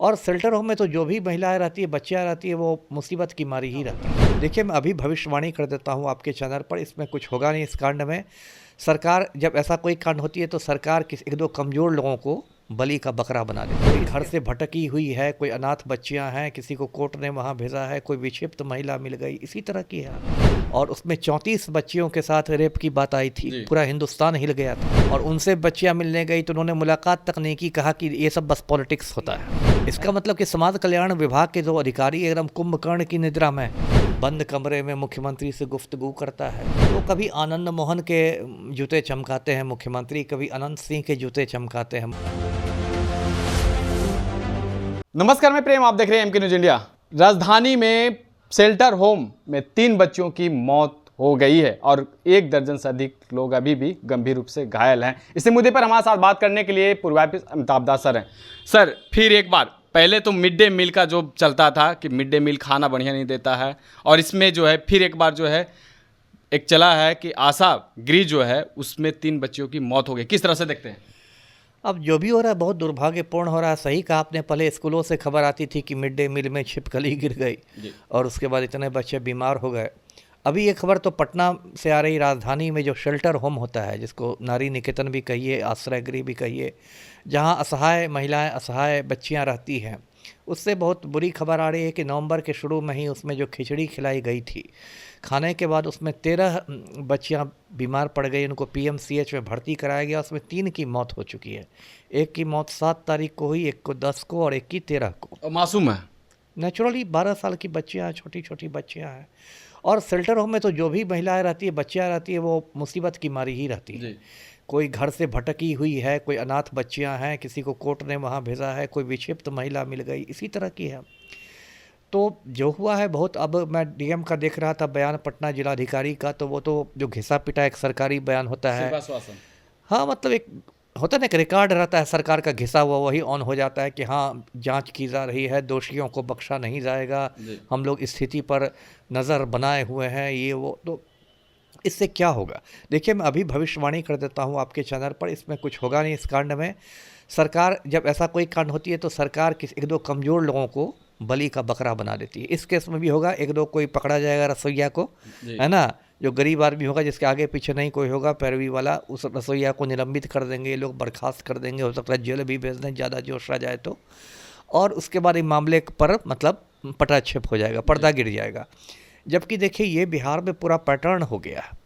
और shelter home में तो जो भी महिलाएं रहती है, बच्चियां रहती है, वो मुसीबत की मारी ही रहती है। देखिए, मैं अभी भविष्यवाणी कर देता हूँ आपके चैनल पर, इसमें कुछ होगा नहीं इस कांड में। सरकार जब ऐसा कोई कांड होती है तो सरकार किसी एक दो कमज़ोर लोगों को बलि का बकरा बना देती है। कोई घर से भटकी हुई है, कोई अनाथ बच्चियां हैं, किसी को कोर्ट ने वहां भेजा है, कोई विक्षिप्त महिला मिल गई, इसी तरह की है। और उसमें 34 बच्चियों के साथ रेप की बात आई थी, पूरा हिंदुस्तान हिल गया था। और उनसे बच्चियां मिलने गई तो उन्होंने मुलाकात तक नहीं की, कहा कि ये सब बस पॉलिटिक्स होता है। इसका मतलब कि समाज कल्याण विभाग के जो अधिकारी एकदम कुंभकर्ण की निद्रा में बंद कमरे में मुख्यमंत्री से गुफ्तगू करता है। तो कभी आनंद मोहन के जूते चमकाते हैं मुख्यमंत्री, कभी अनंत सिंह के जूते चमकाते हैं। नमस्कार, मैं प्रेम, आप देख रहे हैं एमके न्यूज इंडिया। राजधानी में शेल्टर होम में 3 बच्चियों की मौत हो गई है और 1 दर्जन से अधिक लोग अभी भी गंभीर रूप से घायल हैं। इसी मुद्दे पर हमारे साथ बात करने के लिए पूर्वाधिकारी अमिताभ दास सर हैं। सर, फिर एक बार, पहले तो मिड डे मील का जो चलता था कि मिड डे मील खाना बढ़िया नहीं देता है, और इसमें जो है फिर एक बार जो है एक चला है कि आशा गृह जो है उसमें 3 बच्चियों की मौत हो गई। किस तरह से देखते हैं? अब जो भी हो रहा है बहुत दुर्भाग्यपूर्ण हो रहा है। सही कहा आपने, पहले स्कूलों से खबर आती थी कि मिड डे मील में छिपकली गिर गई और उसके बाद इतने बच्चे बीमार हो गए। अभी ये खबर तो पटना से आ रही, राजधानी में जो शेल्टर होम होता है, जिसको नारी निकेतन भी कहिए, आश्रय गृह भी कहिए, जहाँ असहाय महिलाएं, असहाय बच्चियाँ रहती हैं, उससे बहुत बुरी खबर आ रही है कि नवंबर के शुरू में ही उसमें जो खिचड़ी खिलाई गई थी, खाने के बाद उसमें 13 बच्चियां बीमार पड़ गई। उनको पीएमसीएच में भर्ती कराया गया। उसमें 3 की मौत हो चुकी है। एक की मौत 7 तारीख को हुई, एक को 10 को और एक की 13 को। और मासूम है, नेचुरली 12 साल की बच्चियां हैं, छोटी छोटी बच्चियां हैं। और शेल्टर होम में तो जो भी महिलाएं रहती है, बच्चियां रहती है, वो मुसीबत की मारी ही रहती है। कोई घर से भटकी हुई है, कोई अनाथ बच्चियां हैं, किसी को कोर्ट ने वहाँ भेजा है, कोई विक्षिप्त महिला मिल गई, इसी तरह की है। तो जो हुआ है बहुत, अब मैं डीएम का देख रहा था बयान, पटना जिलाधिकारी का, तो वो तो जो घिसा पिटा एक सरकारी बयान होता है। हाँ, मतलब एक होता है ना, एक रिकॉर्ड रहता है सरकार का घिसा हुआ, वही ऑन हो जाता है कि हाँ जांच की जा रही है, दोषियों को बख्शा नहीं जाएगा, हम लोग स्थिति पर नज़र बनाए हुए हैं, ये वो। तो इससे क्या होगा? देखिए, मैं अभी भविष्यवाणी कर देता हूँ आपके चैनल पर, इसमें कुछ होगा नहीं इस कांड में। सरकार जब ऐसा कोई कांड होती है तो सरकार किसी एक दो कमज़ोर लोगों को बलि का बकरा बना देती है। इस केस में भी होगा, एक दो कोई पकड़ा जाएगा रसोइया को, है ना, जो गरीब आदमी होगा, जिसके आगे पीछे नहीं कोई होगा पैरवी वाला, उस रसोइया को निलंबित कर देंगे, ये लोग बर्खास्त कर देंगे, हो सकता है जेल भी भेज दें ज़्यादा जोश आ जाए तो। और उसके बाद इस मामले पर मतलब पटाक्षेप हो जाएगा, पर्दा गिर जाएगा। जबकि देखिए, ये बिहार में पूरा पैटर्न हो गया है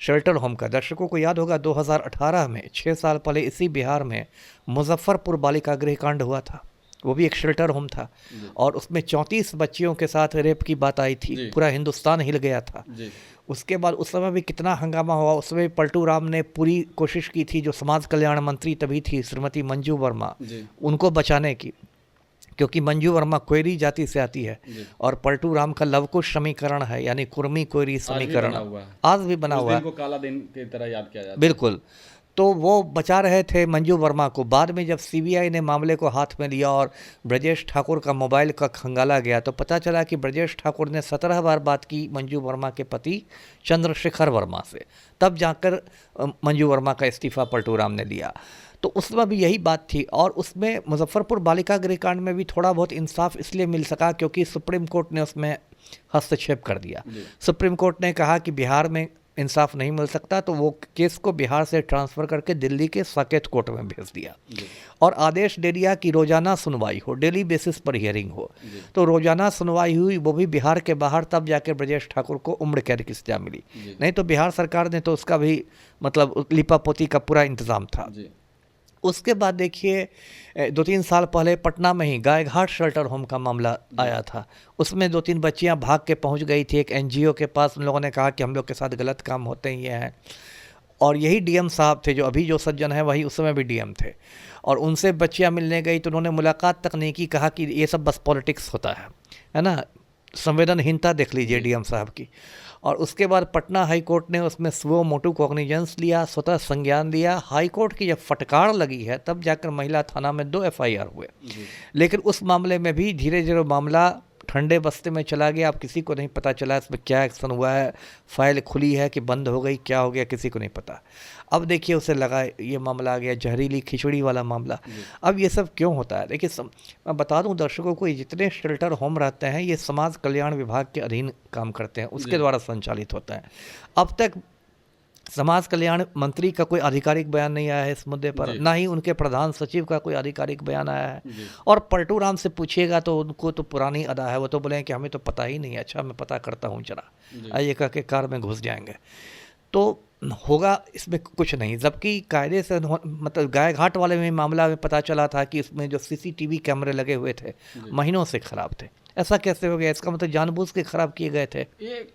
शेल्टर होम का। दर्शकों को याद होगा 2018 में, 6 साल पहले, इसी बिहार में मुजफ्फरपुर बालिका गृह कांड हुआ था। वो भी एक शेल्टर होम था और उसमें 34 बच्चियों के साथ रेप की बात आई थी, पूरा हिंदुस्तान हिल गया था। उसके बाद उस समय भी कितना हंगामा हुआ। उसमें पलटू राम ने पूरी कोशिश की थी, जो समाज कल्याण मंत्री तभी थी, श्रीमती मंजू वर्मा, उनको बचाने की, क्योंकि मंजू वर्मा कोयरी जाति से आती है और पलटू राम का लवकुश समीकरण है, यानी कुर्मी कोयरी समीकरण आज भी बना हुआ है, काला दिन की तरह याद किया जाता है। बिल्कुल। तो वो बचा रहे थे मंजू वर्मा को। बाद में जब सीबीआई ने मामले को हाथ में लिया और ब्रजेश ठाकुर का मोबाइल का खंगाला गया, तो पता चला कि ब्रजेश ठाकुर ने 17 बार बात की मंजू वर्मा के पति चंद्रशेखर वर्मा से। तब जाकर मंजू वर्मा का इस्तीफा पलटू राम ने दिया। तो उसमें भी यही बात थी। और उसमें मुजफ्फरपुर बालिका गृह कांड में भी थोड़ा बहुत इंसाफ इसलिए मिल सका क्योंकि सुप्रीम कोर्ट ने उसमें हस्तक्षेप कर दिया। सुप्रीम कोर्ट ने कहा कि बिहार में इंसाफ नहीं मिल सकता, तो वो केस को बिहार से ट्रांसफ़र करके दिल्ली के साकेत कोर्ट में भेज दिया और आदेश दे दिया कि रोज़ाना सुनवाई हो, डेली बेसिस पर हियरिंग हो। तो रोज़ाना सुनवाई हुई, वो भी बिहार के बाहर। तब जाके ब्रजेश ठाकुर को उम्र कैद की सजा मिली। नहीं तो बिहार सरकार ने तो उसका भी मतलब लिपापोती का पूरा इंतज़ाम था। उसके बाद देखिए, 2-3 साल पहले पटना में ही गायघाट शेल्टर होम का मामला आया था। उसमें 2-3 बच्चियां भाग के पहुंच गई थी एक एनजीओ के पास। उन लोगों ने कहा कि हम लोग के साथ गलत काम होते ही हैं, और यही डीएम साहब थे, जो अभी जो सज्जन है वही उस समय भी डीएम थे। और उनसे बच्चियां मिलने गई तो उन्होंने मुलाकात तक नहीं की, कहा कि ये सब बस पॉलिटिक्स होता है ना। संवेदनहीनता देख लीजिए डीएम साहब की। और उसके बाद पटना हाई कोर्ट ने उसमें सुओ मोटू कॉग्निजेंस लिया, स्वतः संज्ञान लिया। हाई कोर्ट की जब फटकार लगी है तब जाकर महिला थाना में 2 FIR हुए। लेकिन उस मामले में भी धीरे धीरे मामला ठंडे बस्ते में चला गया, अब किसी को नहीं पता चला इसमें क्या एक्शन हुआ है, फाइल खुली है कि बंद हो गई, क्या हो गया, किसी को नहीं पता। अब देखिए उसे लगा ये मामला आ गया, जहरीली खिचड़ी वाला मामला। अब ये सब क्यों होता है? देखिए मैं बता दूं दर्शकों को, ये जितने शेल्टर होम रहते हैं ये समाज कल्याण विभाग के अधीन काम करते हैं, उसके द्वारा संचालित होता है। अब तक समाज कल्याण मंत्री का कोई आधिकारिक बयान नहीं आया है इस मुद्दे पर, ना ही उनके प्रधान सचिव का कोई आधिकारिक बयान आया है। और पलटू राम से पूछिएगा तो उनको तो पुरानी अदा है, वो तो बोले कि हमें तो पता ही नहीं है। अच्छा मैं पता करता हूँ जरा, आइए कह के कार में घुस जाएंगे, तो होगा इसमें कुछ नहीं। जबकि कायदे से मतलब गाय घाट वाले में मामला में पता चला था कि इसमें जो सीसीटीवी कैमरे लगे हुए थे महीनों से खराब थे। ऐसा कैसे हो गया? इसका मतलब जानबूझ के खराब किए गए थे।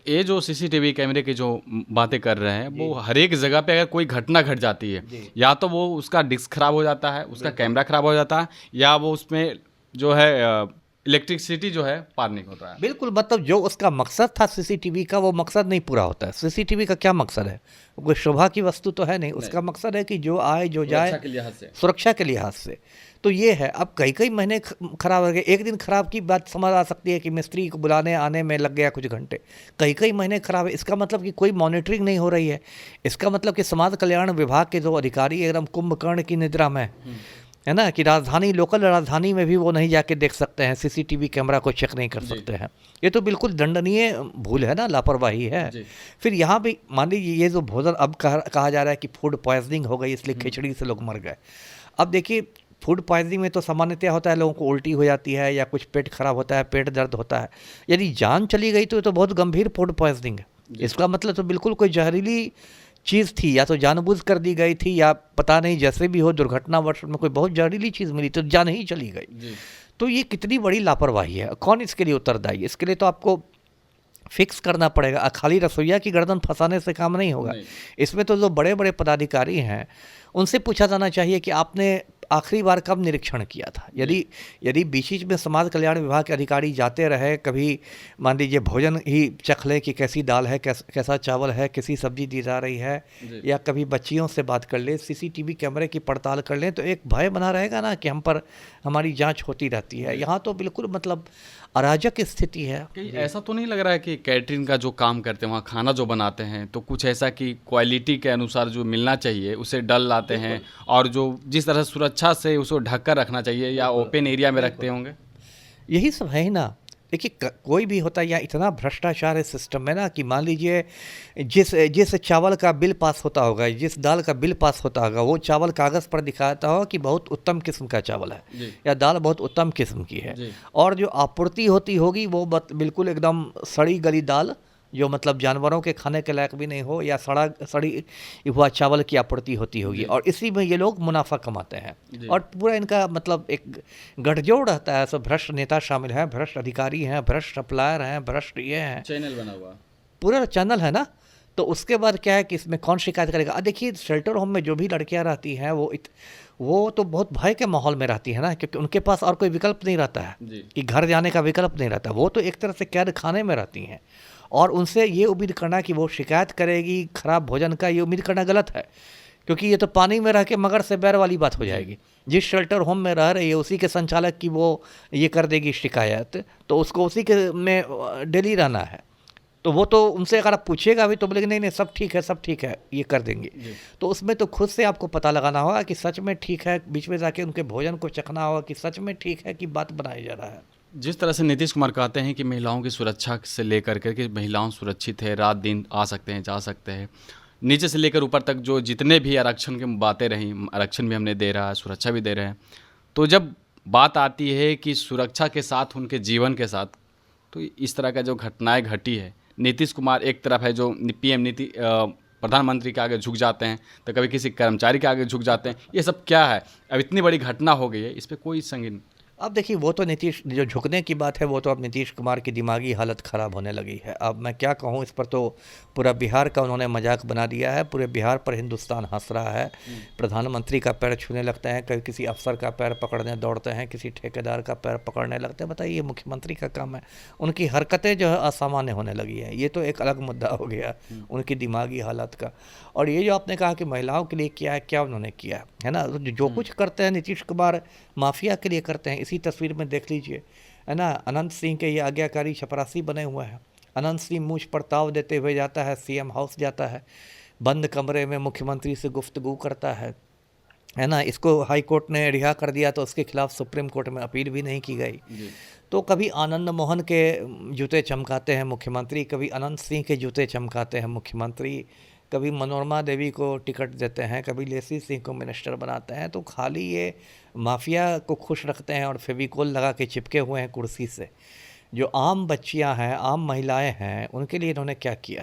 ये जो सीसीटीवी कैमरे की जो बातें कर रहे हैं वो हर एक जगह पे अगर कोई घटना घट जाती है, या तो वो उसका डिस्क खराब हो जाता है, उसका कैमरा खराब हो जाता है, या वो उसमें जो है इलेक्ट्रिसिटी जो है पार नहीं होता है। बिल्कुल, मतलब जो उसका मकसद था सीसीटीवी का, वो मकसद नहीं पूरा होता है। सीसीटीवी का क्या मकसद है? कोई शोभा की वस्तु तो है नहीं, उसका मकसद है कि जो आए जो जाए सुरक्षा के लिहाज से। तो ये है। अब कई महीने खराब हो गए, एक दिन खराब की बात समझ आ सकती है कि मिस्त्री को बुलाने आने में लग गया कुछ घंटे, कई महीने खराब है, इसका मतलब कि कोई मॉनिटरिंग नहीं हो रही है। इसका मतलब कि समाज कल्याण विभाग के जो अधिकारी एकदम कुंभकर्ण की निद्रा में है ना, कि राजधानी लोकल राजधानी में भी वो नहीं जाके देख सकते हैं, सीसीटीवी कैमरा को चेक नहीं कर सकते हैं। ये तो बिल्कुल दंडनीय भूल है ना, लापरवाही है। फिर यहाँ भी मान लीजिए ये जो भोजन अब कहा जा रहा है कि फूड पॉइजनिंग हो गई इसलिए खिचड़ी से लोग मर गए। अब देखिए फूड पॉइजनिंग में तो सामान्यतः होता है लोगों को उल्टी हो जाती है या कुछ पेट खराब होता है, पेट दर्द होता है। यदि जान चली गई तो ये तो बहुत गंभीर फूड पॉइजनिंग है। इसका मतलब तो बिल्कुल कोई जहरीली चीज़ थी, या तो जानबूझ कर दी गई थी, या पता नहीं जैसे भी हो दुर्घटनावश में कोई बहुत जहरीली चीज़ मिली तो जान ही चली गई। तो ये कितनी बड़ी लापरवाही है। कौन इसके लिए उत्तरदायी? इसके लिए तो आपको फिक्स करना पड़ेगा। खाली रसोईया की गर्दन फंसाने से काम नहीं होगा। इसमें तो जो बड़े बड़े पदाधिकारी हैं उनसे पूछा जाना चाहिए कि आपने आखिरी बार कब निरीक्षण किया था। यदि बीच में समाज कल्याण विभाग के अधिकारी जाते रहे, कभी मान लीजिए भोजन ही चख लें कि कैसी दाल है, कैसा चावल है, कैसी सब्जी दी जा रही है, या कभी बच्चियों से बात कर ले, सीसीटीवी कैमरे की पड़ताल कर लें, तो एक भय बना रहेगा ना कि हम पर हमारी जांच होती रहती है। यहाँ तो बिल्कुल मतलब अराजक स्थिति है। ऐसा तो नहीं लग रहा है कि कैटरिंग का जो काम करते हैं वहाँ खाना जो बनाते हैं तो कुछ ऐसा कि क्वालिटी के अनुसार जो मिलना चाहिए उसे डल लाते हैं, और जो जिस तरह सुरक्षा से उसको ढक कर रखना चाहिए या ओपन एरिया में रखते होंगे? यही सब है ही ना। देखिए कोई भी होता है, या इतना भ्रष्टाचार है सिस्टम में ना कि मान लीजिए जिस चावल का बिल पास होता होगा, जिस दाल का बिल पास होता होगा, वो चावल कागज़ पर दिखाता होगा कि बहुत उत्तम किस्म का चावल है या दाल बहुत उत्तम किस्म की है, और जो आपूर्ति होती होगी वो बिल्कुल एकदम सड़ी गली दाल जो मतलब जानवरों के खाने के लायक भी नहीं हो, या सड़ी हुआ चावल की आपूर्ति होती होगी, और इसी में ये लोग मुनाफा कमाते हैं। और पूरा इनका मतलब एक गठजोड़ रहता है। सब भ्रष्ट नेता शामिल हैं, भ्रष्ट अधिकारी हैं, भ्रष्ट सप्लायर हैं, भ्रष्ट ये हैं, चैनल बना हुआ पूरा चैनल है ना। तो उसके बाद क्या है कि इसमें कौन शिकायत करेगा? देखिए शेल्टर होम में जो भी लड़कियां रहती हैं वो तो बहुत भय के माहौल में रहती है ना, क्योंकि उनके पास और कोई विकल्प नहीं रहता है कि घर जाने का विकल्प नहीं रहता। वो तो एक तरह से कैद खाने में रहती हैं, और उनसे ये उम्मीद करना कि वो शिकायत करेगी खराब भोजन का, ये उम्मीद करना गलत है, क्योंकि ये तो पानी में रह के मगर से बैर वाली बात हो जाएगी। जिस शेल्टर होम में रह रही है उसी के संचालक की वो ये कर देगी शिकायत, तो उसको उसी के में डेली रहना है। तो वो तो उनसे अगर आप पूछिएगा भी तो बोलेंगे नहीं सब ठीक है, सब ठीक है, ये कर देंगे। तो उसमें तो खुद से आपको पता लगाना होगा कि सच में ठीक है, बीच में जाके उनके भोजन को चखना होगा कि सच में ठीक है कि बात बनाया जा रहा है। जिस तरह से नीतीश कुमार कहते हैं कि महिलाओं की सुरक्षा से लेकर के महिलाओं सुरक्षित है, रात दिन आ सकते हैं, जा सकते हैं, नीचे से लेकर ऊपर तक जो जितने भी आरक्षण की बातें रहीं, आरक्षण भी हमने दे रहा है, सुरक्षा भी दे रहे हैं, तो जब बात आती है कि सुरक्षा के साथ उनके जीवन के साथ, तो इस तरह का जो घटनाएं घटी है, नीतीश कुमार एक तरफ है जो पीएम प्रधानमंत्री के आगे झुक जाते हैं, तो कभी किसी कर्मचारी के आगे झुक जाते हैं। ये सब क्या है? अब इतनी बड़ी घटना हो गई है, इस पर कोई संगीन। अब देखिए वो तो नीतीश जो झुकने की बात है वो तो अब नीतीश कुमार की दिमागी हालत ख़राब होने लगी है। अब मैं क्या कहूँ, इस पर तो पूरा बिहार का उन्होंने मजाक बना दिया है। पूरे बिहार पर हिंदुस्तान हंस रहा है। प्रधानमंत्री का पैर छूने लगते हैं, कभी किसी अफसर का पैर पकड़ने दौड़ते हैं, किसी ठेकेदार का पैर पकड़ने लगते हैं। बताइए ये मुख्यमंत्री का काम है? उनकी हरकतें जो है असामान्य होने लगी हैं। ये तो एक अलग मुद्दा हो गया उनकी दिमागी हालत का। और ये जो आपने कहा कि महिलाओं के लिए किया है, क्या उन्होंने किया है ना, जो कुछ करते हैं नीतीश कुमार माफिया के लिए करते हैं। इसी तस्वीर में देख लीजिए, है ना, अनंत सिंह के ये आज्ञाकारी चपरासी बने हुए हैं। अनंत सिंह मूछ पर ताव देते हुए जाता है, सीएम हाउस जाता है, बंद कमरे में मुख्यमंत्री से गुफ्तगू करता है ना। इसको हाई कोर्ट ने रिहा कर दिया तो उसके खिलाफ सुप्रीम कोर्ट में अपील भी नहीं की गई। तो कभी आनंद मोहन के जूते चमकाते हैं मुख्यमंत्री, कभी अनंत सिंह के जूते चमकाते हैं मुख्यमंत्री, कभी मनोरमा देवी को टिकट देते हैं, कभी लेसी सिंह को मिनिस्टर बनाते हैं। तो खाली ये माफिया को खुश रखते हैं और फेविकोल लगा के चिपके हुए हैं कुर्सी से। जो आम बच्चियां हैं, आम महिलाएं हैं, उनके लिए इन्होंने क्या किया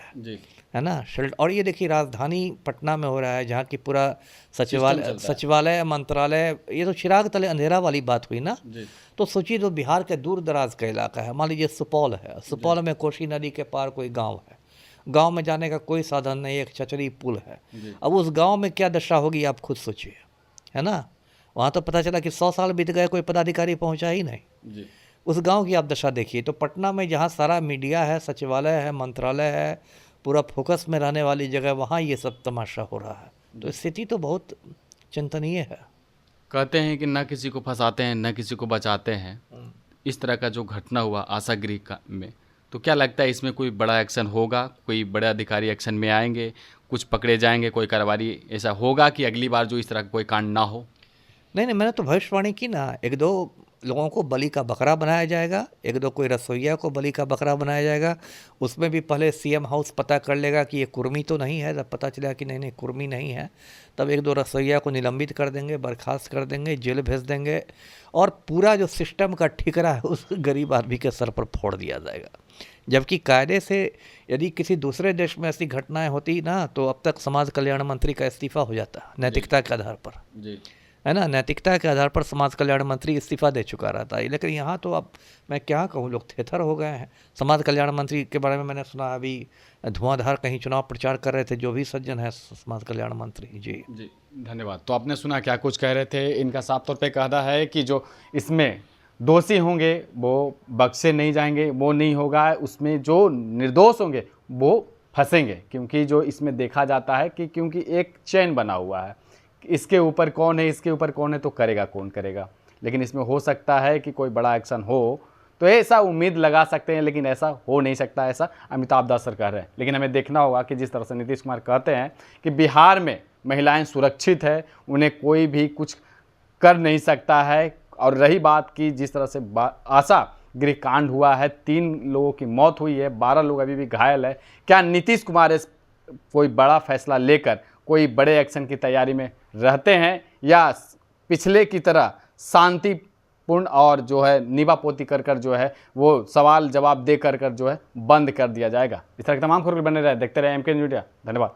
है ना। और ये देखिए राजधानी पटना में हो रहा है, जहाँ की पूरा सचिवालय मंत्रालय, ये तो चिराग तले अंधेरा वाली बात हुई ना। तो सोचिए, तो बिहार के दूर दराज का इलाका है, मान लीजिए सुपौल है, सुपौल में कोसी नदी के पार कोई गाँव है, गांव में जाने का कोई साधन नहीं, एक चचरी पुल है। अब उस गांव में क्या दशा होगी आप खुद सोचिए, है ना। वहाँ तो पता चला कि 100 साल बीत गए, कोई पदाधिकारी पहुंचा ही नहीं। उस गांव की आप दशा देखिए। तो पटना में जहाँ सारा मीडिया है, सचिवालय है, मंत्रालय है, पूरा फोकस में रहने वाली जगह, वहाँ ये सब तमाशा हो रहा है। तो स्थिति तो बहुत चिंतनीय है। कहते हैं कि न किसी को फंसाते हैं न किसी को बचाते हैं। इस तरह का जो घटना हुआ आशा गृह में, तो क्या लगता है इसमें कोई बड़ा एक्शन होगा, कोई बड़े अधिकारी एक्शन में आएंगे, कुछ पकड़े जाएंगे, कोई कार्रवाई ऐसा होगा कि अगली बार जो इस तरह का कोई कांड ना हो? नहीं, मैंने तो भविष्यवाणी की ना, 1-2 लोगों को बलि का बकरा बनाया जाएगा, 1-2 कोई रसोइया को बलि का बकरा बनाया जाएगा। उसमें भी पहले सीएम हाउस पता कर लेगा कि ये कुर्मी तो नहीं है। जब पता चला कि नहीं कुर्मी नहीं है, तब 1-2 रसोइया को निलंबित कर देंगे, बर्खास्त कर देंगे, जेल भेज देंगे, और पूरा जो सिस्टम का ठिकरा है उस गरीब आदमी के सर पर फोड़ दिया जाएगा। जबकि कायदे से यदि किसी दूसरे देश में ऐसी घटनाएं होती ना, तो अब तक समाज कल्याण मंत्री का इस्तीफा हो जाता, नैतिकता के आधार पर, है ना। नैतिकता के आधार पर समाज कल्याण मंत्री इस्तीफा दे चुका रहता है। लेकिन यहाँ तो अब मैं क्या कहूँ, लोग थेथर हो गए हैं। समाज कल्याण मंत्री के बारे में मैंने सुना अभी धुआंधार कहीं चुनाव प्रचार कर रहे थे, जो भी सज्जन है समाज कल्याण मंत्री। जी धन्यवाद। तो आपने सुना क्या कुछ कह रहे थे। इनका साफ तौर पे कहना है कि जो इसमें दोषी होंगे वो बख्शे नहीं जाएंगे, वो नहीं होगा। उसमें जो निर्दोष होंगे वो फंसेंगे, क्योंकि जो इसमें देखा जाता है कि क्योंकि एक चेन बना हुआ है, इसके ऊपर कौन है, इसके ऊपर कौन है, तो करेगा कौन करेगा। लेकिन इसमें हो सकता है कि कोई बड़ा एक्शन हो, तो ऐसा उम्मीद लगा सकते हैं, लेकिन ऐसा हो नहीं सकता, ऐसा अमिताभ दास सर कह रहे हैं। लेकिन हमें देखना होगा कि जिस तरह से नीतीश कुमार कहते हैं कि बिहार में महिलाएं सुरक्षित है, उन्हें कोई भी कुछ कर नहीं सकता है। और रही बात की जिस तरह से आशा गृह कांड हुआ है, 3 लोगों की मौत हुई है, 12 लोग अभी भी घायल है। क्या नीतीश कुमार इस कोई बड़ा फैसला लेकर कोई बड़े एक्शन की तैयारी में रहते हैं, या पिछले की तरह शांतिपूर्ण और जो है नीवापोती कर जो है वो सवाल जवाब दे कर जो है बंद कर दिया जाएगा? इस तरह के तमाम खबरें बने रहे, देखते रहे एमके न्यूज़ इंडिया। धन्यवाद।